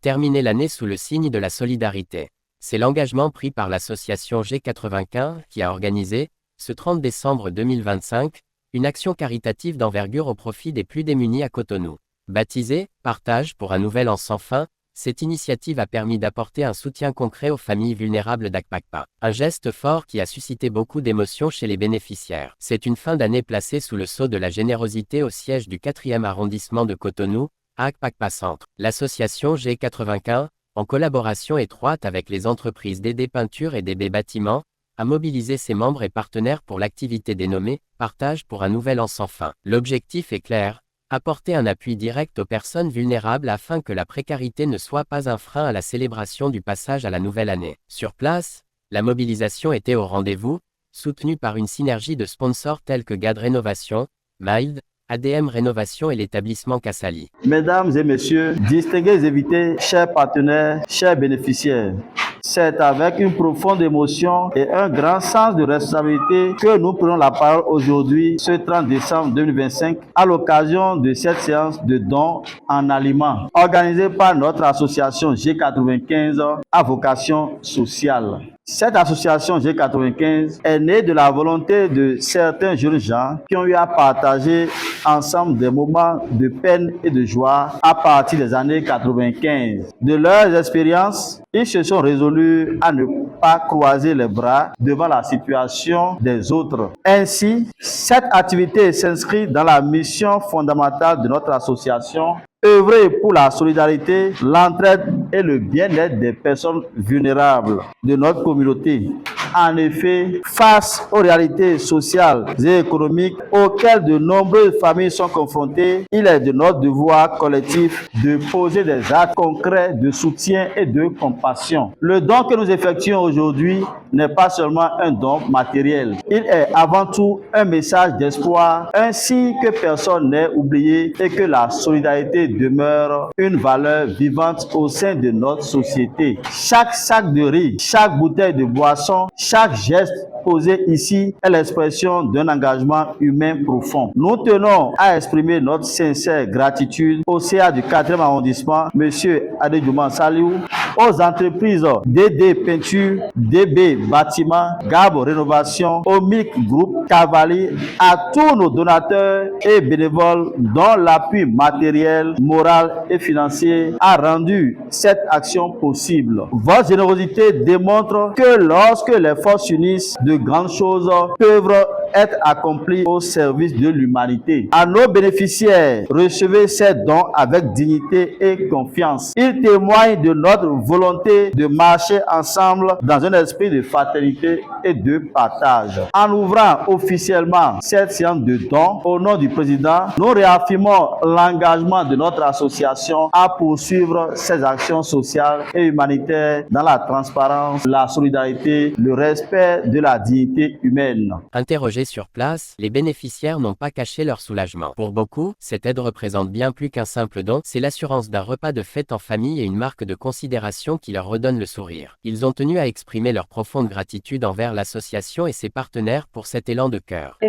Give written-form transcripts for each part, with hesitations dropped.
Terminer l'année sous le signe de la solidarité. C'est l'engagement pris par l'association G95 qui a organisé, ce 30 décembre 2025, une action caritative d'envergure au profit des plus démunis à Cotonou. Baptisée « Partage pour un nouvel an sans fin », cette initiative a permis d'apporter un soutien concret aux familles vulnérables d'Akpakpa. Un geste fort qui a suscité beaucoup d'émotions chez les bénéficiaires. C'est une fin d'année placée sous le sceau de la générosité au siège du 4e arrondissement de Cotonou, à Akpakpa Centre. L'association G95, en collaboration étroite avec les entreprises DD Peinture et DB Bâtiments, a mobilisé ses membres et partenaires pour l'activité dénommée « Partage pour un nouvel an sans fin ». L'objectif est clair. Apporter un appui direct aux personnes vulnérables afin que la précarité ne soit pas un frein à la célébration du passage à la nouvelle année. Sur place, la mobilisation était au rendez-vous, soutenue par une synergie de sponsors tels que GAD Rénovation, Mild, ADM Rénovation et l'établissement Kassali. Mesdames et messieurs, distingués invités, chers partenaires, chers bénéficiaires, c'est avec une profonde émotion et un grand sens de responsabilité que nous prenons la parole aujourd'hui, ce 30 décembre 2025, à l'occasion de cette séance de dons en aliments, organisée par notre association G95 à vocation sociale. Cette association G95 est née de la volonté de certains jeunes gens qui ont eu à partager ensemble des moments de peine et de joie à partir des années 95. De leurs expériences, ils se sont résolus à ne pas croiser les bras devant la situation des autres. Ainsi, cette activité s'inscrit dans la mission fondamentale de notre association: œuvrer pour la solidarité, l'entraide et le bien-être des personnes vulnérables de notre communauté. En effet, face aux réalités sociales et économiques auxquelles de nombreuses familles sont confrontées, il est de notre devoir collectif de poser des actes concrets de soutien et de compassion. Le don que nous effectuons aujourd'hui n'est pas seulement un don matériel. Il est avant tout un message d'espoir, ainsi que personne n'est oublié et que la solidarité demeure une valeur vivante au sein de notre société. Chaque sac de riz, chaque bouteille de boisson, chaque geste posé ici est l'expression d'un engagement humain profond. Nous tenons à exprimer notre sincère gratitude au CA du 4e arrondissement, M. Adedjouman Saliou, aux entreprises DD Peinture, DB Bâtiment, GAB Rénovation, Omic Group, Cavalli, à tous nos donateurs et bénévoles dont l'appui matériel, moral et financier a rendu cette action possible. Votre générosité démontre que lorsque les forces s'unissent, de grandes choses peuvent être accomplies au service de l'humanité. À nos bénéficiaires, recevez ces dons avec dignité et confiance. Ils témoignent de notre volonté de marcher ensemble dans un esprit de fraternité et de partage. En ouvrant officiellement cette séance de dons, au nom du président, nous réaffirmons l'engagement de notre association à poursuivre ses actions sociales et humanitaires dans la transparence, la solidarité, le respect de la dignité humaine. Interrogés sur place, les bénéficiaires n'ont pas caché leur soulagement. Pour beaucoup, cette aide représente bien plus qu'un simple don, c'est l'assurance d'un repas de fête en famille et une marque de considération qui leur redonne le sourire. Ils ont tenu à exprimer leur profonde gratitude envers l'association et ses partenaires pour cet élan de cœur.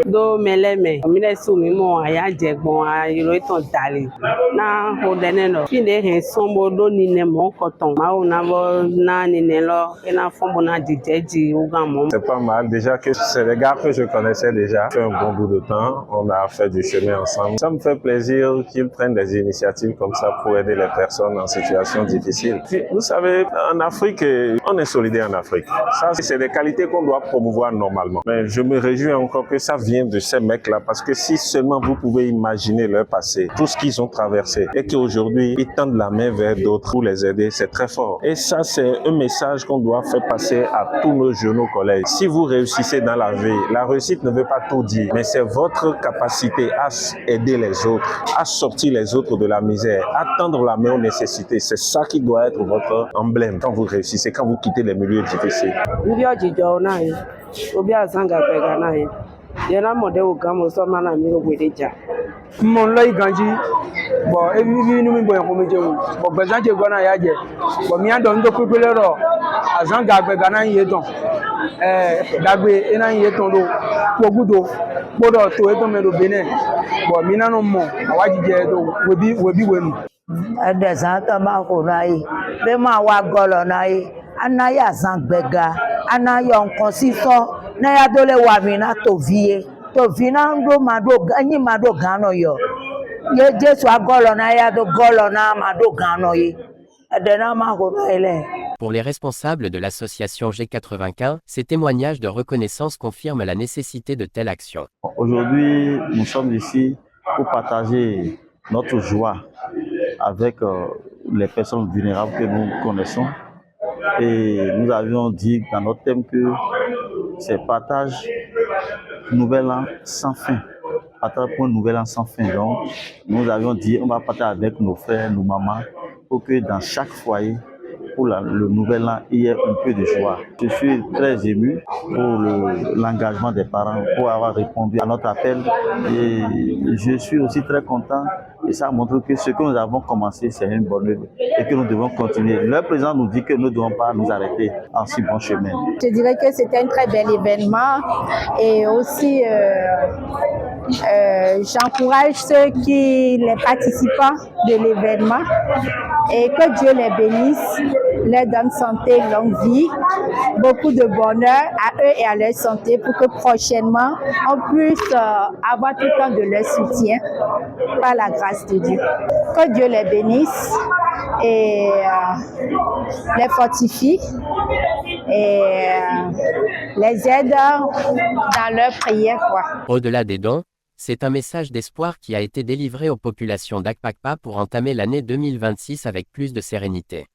do meleme mine sumi mo aya jegbon ayiro itan dale na odeneno kinde he sombo do nine mo koton ma ona bo na nine lo ena fombo na dijeji ugamo. C'est pas mal déjà que c'est des gars que je connaissais déjà fait un bon bout de temps, on a fait du chemin ensemble. Ça me fait plaisir qu'ils prennent des initiatives comme ça pour aider les personnes en situation difficile. Puis, vous savez, en Afrique, on est solidaire en Afrique. Ça, c'est des qualités qu'on doit promouvoir normalement. Mais je me réjouis encore que ça vient de ces mecs-là, parce que si seulement vous pouvez imaginer leur passé, tout ce qu'ils ont traversé, et qu'aujourd'hui, ils tendent la main vers d'autres pour les aider, c'est très fort. Et ça, c'est un message qu'on doit faire passer à tous nos jeunes collègues. Si vous réussissez dans la vie, la réussite ne veut pas tout dire, mais c'est votre capacité à aider les autres, à sortir les autres de la misère, à tendre la main aux nécessités. C'est ça qui doit être votre emblème quand vous réussissez, quand vous quittez les milieux difficiles. Mon lay ganji bon e mi nu mi boyan ko meje wo bo gbezan je gona ya je bo mi an don do pepele ro azan gagbe gana ye don dagbe ena ye ton do pogudo podo to e ton me do bene bo mi na no mo awaji je do webi wenu de san to ma ko nai be ma wa golo nai anaya azan gbega anayo nkan siso na ya dole wa mi na to vie to vina ndo mado anyi mado gano yo ye Jesu agolo na ya do golo na mado gano yi edena ma ko ele. Pour les responsables de l'association G95, ces témoignages de reconnaissance confirment la nécessité de telles actions. Aujourd'hui, nous sommes ici pour partager notre joie avec les personnes vulnérables que nous connaissons. Et nous avions dit dans notre thème que c'est partage nouvel an sans fin. Partage pour un nouvel an sans fin. Donc, nous avions dit on va partager avec nos frères, nos mamans, pour que dans chaque foyer, pour le nouvel an, il y ait un peu de joie. Je suis très ému pour l'engagement des parents, pour avoir répondu à notre appel. Et je suis aussi très content. Et ça montre que ce que nous avons commencé, c'est une bonne œuvre et que nous devons continuer. Le président nous dit que nous ne devons pas nous arrêter en si bon chemin. Je dirais que c'était un très bel événement et aussi j'encourage les participants de l'événement et que Dieu les bénisse, leur donne santé, longue vie, beaucoup de bonheur à eux et à leur santé pour que prochainement on puisse avoir tout le temps de leur soutien par la grâce de Dieu. Que Dieu les bénisse et les fortifie et les aide dans leurs prières. Au-delà des dons, c'est un message d'espoir qui a été délivré aux populations d'Akpakpa pour entamer l'année 2026 avec plus de sérénité.